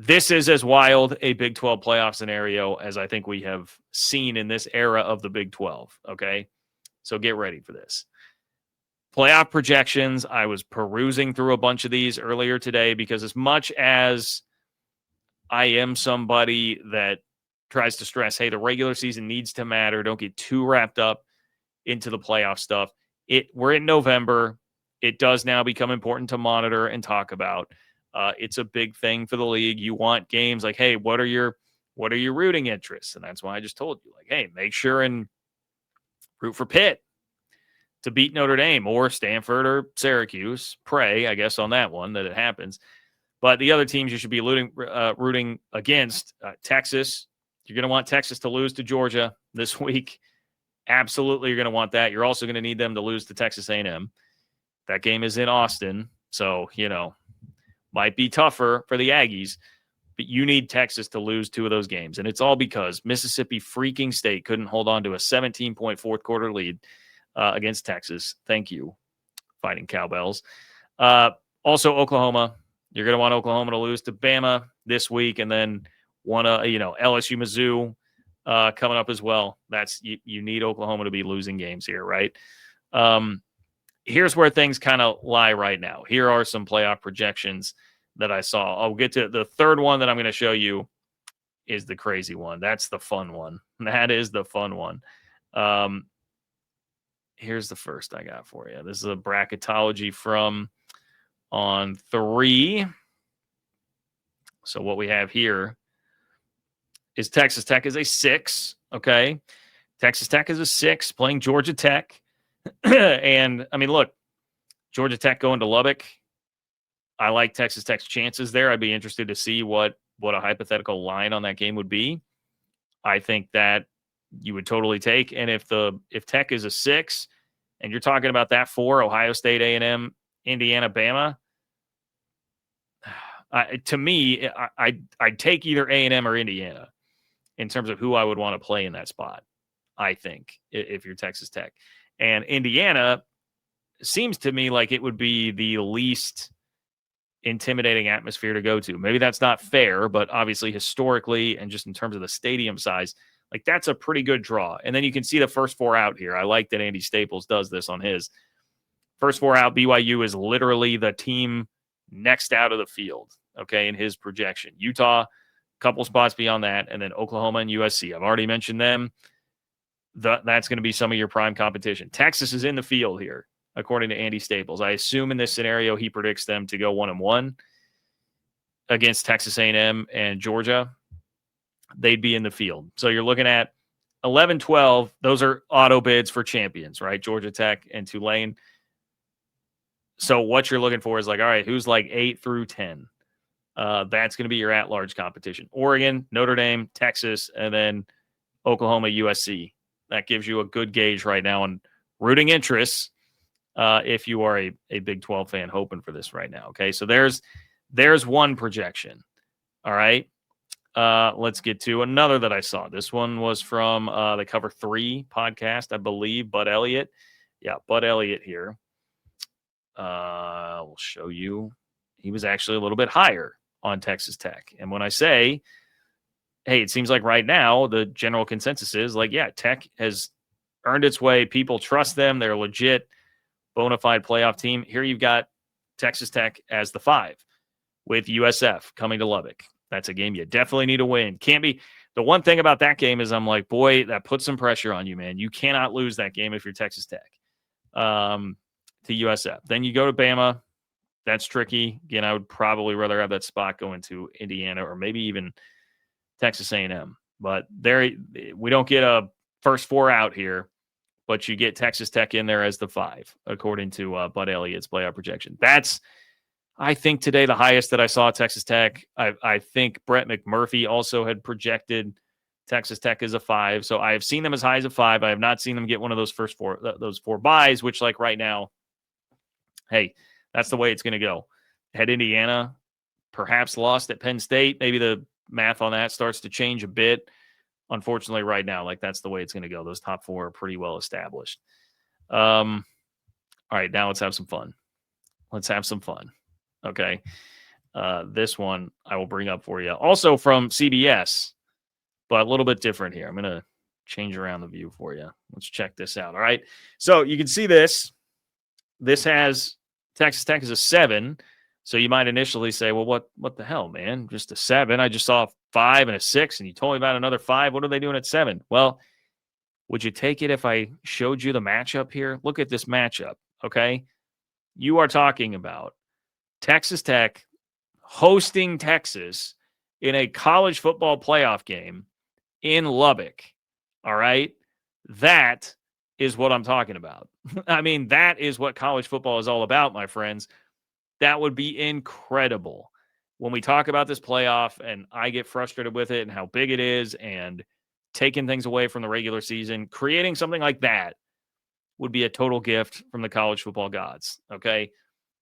This is as wild a Big 12 playoff scenario as I think we have seen in this era of the Big 12. Okay. So get ready for this. Playoff projections. I was perusing through a bunch of these earlier today because, as much as I am somebody that tries to stress, hey, the regular season needs to matter, don't get too wrapped up into the playoff stuff. We're in November. It does now become important to monitor and talk about. It's a big thing for the league. You want games like, hey, what are your rooting interests? And that's why I just told you, like, hey, make sure and root for Pitt to beat Notre Dame or Stanford or Syracuse. Pray, I guess, on that one that it happens. But the other teams you should be rooting against, Texas. You're going to want Texas to lose to Georgia this week. Absolutely, you're going to want that. You're also going to need them to lose to Texas A&M. That game is in Austin, so, might be tougher for the Aggies. But you need Texas to lose 2 of those games. And it's all because Mississippi freaking State couldn't hold on to a 17-point fourth quarter lead against Texas. Thank you, Fighting Cowbells. Also, Oklahoma. You're going to want Oklahoma to lose to Bama this week, and then LSU, Mizzou coming up as well. You need Oklahoma to be losing games here, right? Here's where things kind of lie right now. Here are some playoff projections that I saw. I'll get to the third one that I'm going to show you is the crazy one. That's the fun one. That is the fun one. Here's the first I got for you. This is a bracketology from On 3. So what we have here is Texas Tech is a 6. Okay. Texas Tech is a 6 playing Georgia Tech. And I mean, look, Georgia Tech going to Lubbock. I like Texas Tech's chances there. I'd be interested to see what a hypothetical line on that game would be. I think that you would totally take. And if Tech is a 6 and you're talking about that 4, Ohio State, A&M, Indiana, Bama, to me, I'd take either A&M or Indiana in terms of who I would want to play in that spot, I think, if you're Texas Tech. And Indiana seems to me like it would be the least intimidating atmosphere to go to. Maybe that's not fair, but obviously historically and just in terms of the stadium size, like that's a pretty good draw. And then you can see the first 4 out here. I like that Andy Staples does this on his. First 4 out, BYU is literally the team next out of the field, okay, in his projection. Utah, a couple spots beyond that, and then Oklahoma and USC. I've already mentioned them. That's going to be some of your prime competition. Texas is in the field here, according to Andy Staples. I assume in this scenario he predicts them to go 1-1 against Texas A&M and Georgia. They'd be in the field. So you're looking at 11-12. Those are auto bids for champions, right? Georgia Tech and Tulane. So what you're looking for is like, all right, who's like 8 through 10? That's going to be your at-large competition. Oregon, Notre Dame, Texas, and then Oklahoma, USC. That gives you a good gauge right now on rooting interests if you are a Big 12 fan hoping for this right now. Okay, so there's one projection. All right, let's get to another that I saw. This one was from the Cover 3 podcast, I believe, Bud Elliott. Yeah, Bud Elliott here. We'll show you. He was actually a little bit higher on Texas Tech. And when I say, hey, it seems like right now the general consensus is like, yeah, Tech has earned its way. People trust them. They're a legit, bona fide playoff team. Here you've got Texas Tech as the 5 with USF coming to Lubbock. That's a game you definitely need to win. Can't be. The one thing about that game is I'm like, boy, that puts some pressure on you, man. You cannot lose that game if you're Texas Tech to USF. Then you go to Bama. That's tricky. Again, I would probably rather have that spot going to Indiana or maybe even Texas A&M. But we don't get a first 4 out here, but you get Texas Tech in there as the 5, according to Bud Elliott's playoff projection. That's, I think, today the highest that I saw Texas Tech. I think Brett McMurphy also had projected Texas Tech as a 5. So I have seen them as high as a 5. I have not seen them get one of those first 4 buys, which like right now, hey, that's the way it's going to go. Had Indiana perhaps lost at Penn State, maybe the math on that starts to change a bit. Unfortunately, right now, like that's the way it's going to go. Those top 4 are pretty well established. All right, now let's have some fun. Okay. This one I will bring up for you. Also from CBS, but a little bit different here. I'm going to change around the view for you. Let's check this out. All right. So you can see this. This has Texas Tech as a 7. So you might initially say, well, what the hell, man? Just a 7. I just saw a 5 and a 6, and you told me about another 5. What are they doing at 7? Well, would you take it if I showed you the matchup here? Look at this matchup, okay? You are talking about Texas Tech hosting Texas in a college football playoff game in Lubbock, all right? That is what I'm talking about. I mean, that is what college football is all about, my friends. That would be incredible. When we talk about this playoff and I get frustrated with it and how big it is and taking things away from the regular season, creating something like that would be a total gift from the college football gods. Okay.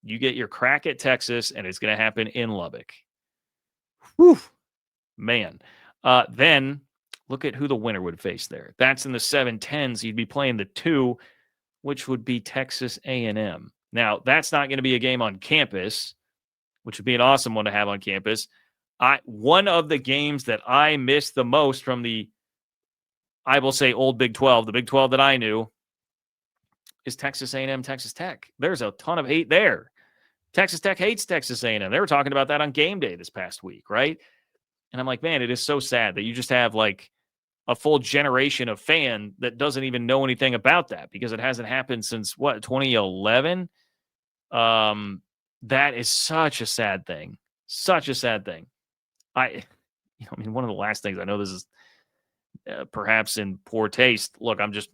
You get your crack at Texas, and it's going to happen in Lubbock. Whew, man. Then look at who the winner would face there. That's in the 7-10s. You'd be playing the 2, which would be Texas A&M. Now, that's not going to be a game on campus, which would be an awesome one to have on campus. One of the games that I missed the most from the, I will say, old Big 12, the Big 12 that I knew, is Texas A&M, Texas Tech. There's a ton of hate there. Texas Tech hates Texas A&M. They were talking about that on game day this past week, right? And I'm like, man, it is so sad that you just have like a full generation of fan that doesn't even know anything about that, because it hasn't happened since 2011. That is such a sad thing. Such a sad thing. I mean, one of the last things, I know this is perhaps in poor taste. Look, I'm just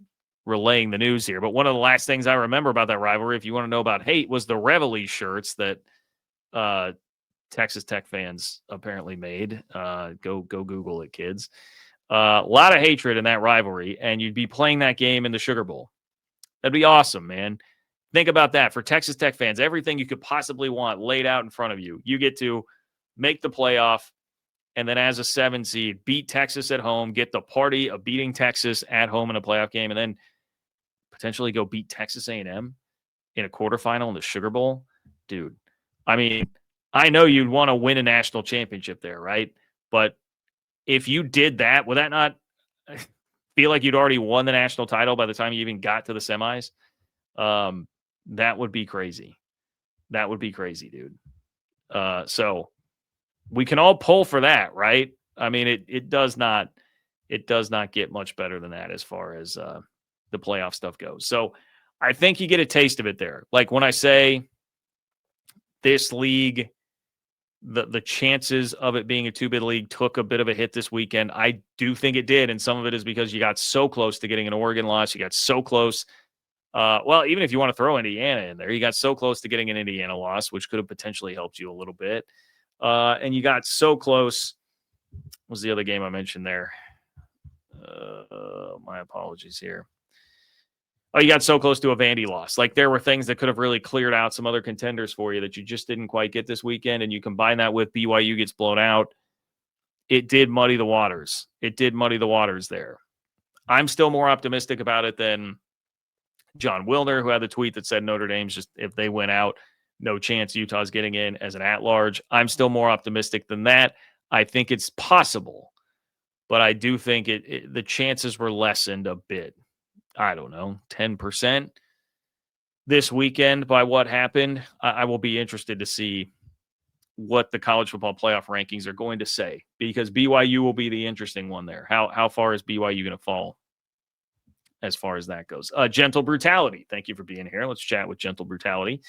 relaying the news here, but one of the last things I remember about that rivalry, if you want to know about hate, was the Reveille shirts that Texas Tech fans apparently made. Go Google it, kids. A lot of hatred in that rivalry, and you'd be playing that game in the Sugar Bowl. That'd be awesome, man. Think about that. For Texas Tech fans, everything you could possibly want laid out in front of you. You get to make the playoff, and then as a 7 seed, beat Texas at home, get the party of beating Texas at home in a playoff game, and then potentially go beat Texas A&M in a quarterfinal in the Sugar Bowl. Dude, I mean, I know you'd want to win a national championship there, right? But if you did that, would that not feel like you'd already won the national title by the time you even got to the semis? That would be crazy. That would be crazy, dude. So we can all pull for that, right? I mean, it does not get much better than that as far as the playoff stuff goes. So I think you get a taste of it there. Like when I say this league, the chances of it being a 2-bid league took a bit of a hit this weekend. I do think it did, and some of it is because you got so close to getting an Oregon loss. You got so close. Well, even if you want to throw Indiana in there, you got so close to getting an Indiana loss, which could have potentially helped you a little bit. And you got so close. What was the other game I mentioned there? My apologies here. Oh, you got so close to a Vandy loss. Like there were things that could have really cleared out some other contenders for you that you just didn't quite get this weekend. And you combine that with BYU gets blown out. It did muddy the waters. It did muddy the waters there. I'm still more optimistic about it than John Wilner, who had the tweet that said Notre Dame's just, if they went out, no chance Utah's getting in as an at-large. I'm still more optimistic than that. I think it's possible, but I do think the chances were lessened a bit. I don't know, 10% this weekend by what happened. I will be interested to see what the college football playoff rankings are going to say, because BYU will be the interesting one there. How far is BYU going to fall as far as that goes? Gentle Brutality, thank you for being here. Let's chat with Gentle Brutality.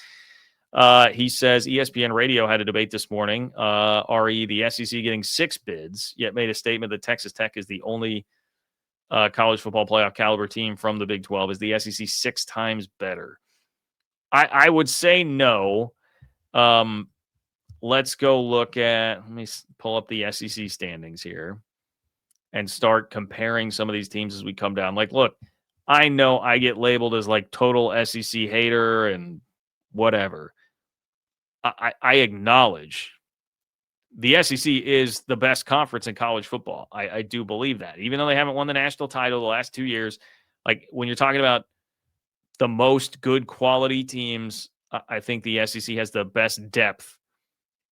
He says ESPN Radio had a debate this morning. The SEC getting 6 bids, yet made a statement that Texas Tech is the only college football playoff caliber team from the Big 12. Is the SEC 6 times better? I would say no. Let's go look at, let me pull up the SEC standings here and start comparing some of these teams as we come down. Like, look, I know I get labeled as like total SEC hater and whatever. I acknowledge the SEC is the best conference in college football. I do believe that. Even though they haven't won the national title the last 2 years, like when you're talking about the most good quality teams, I think the SEC has the best depth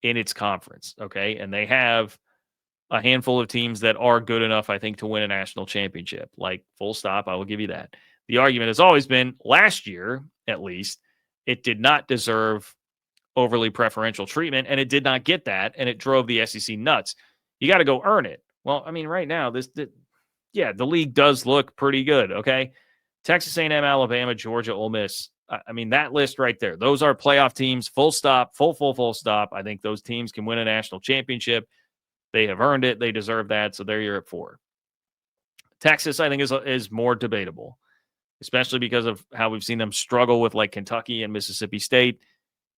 in its conference. Okay. And they have a handful of teams that are good enough, I think, to win a national championship. Like, full stop. I will give you that. The argument has always been last year, at least, it did not deserve overly preferential treatment, and it did not get that, and it drove the SEC nuts. You got to go earn it. Well, I mean, right now, the league does look pretty good. Okay, Texas A&M, Alabama, Georgia, Ole Miss. I mean, that list right there. Those are playoff teams. Full stop. Full stop. I think those teams can win a national championship. They have earned it. They deserve that. So there you're at 4. Texas, I think, is more debatable, especially because of how we've seen them struggle with like Kentucky and Mississippi State.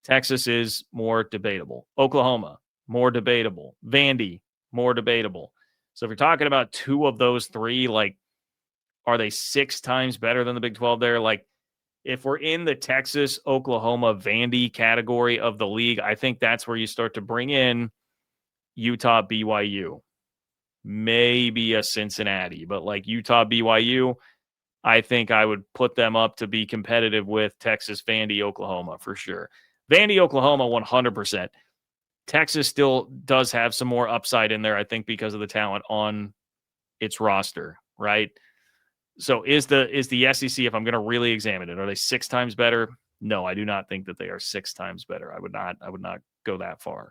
Texas is more debatable. Oklahoma, more debatable. Vandy, more debatable. So if you're talking about 2 of those 3, like, are they 6 times better than the Big 12 there? Like, if we're in the Texas, Oklahoma, Vandy category of the league, I think that's where you start to bring in Utah, BYU, maybe a Cincinnati, but like Utah, BYU, I think I would put them up to be competitive with Texas, Vandy, Oklahoma for sure. Vandy, Oklahoma, 100%. Texas still does have some more upside in there, I think, because of the talent on its roster, right? So is the SEC, if I'm going to really examine it, are they 6 times better? No, I do not think that they are 6 times better. I would not go that far.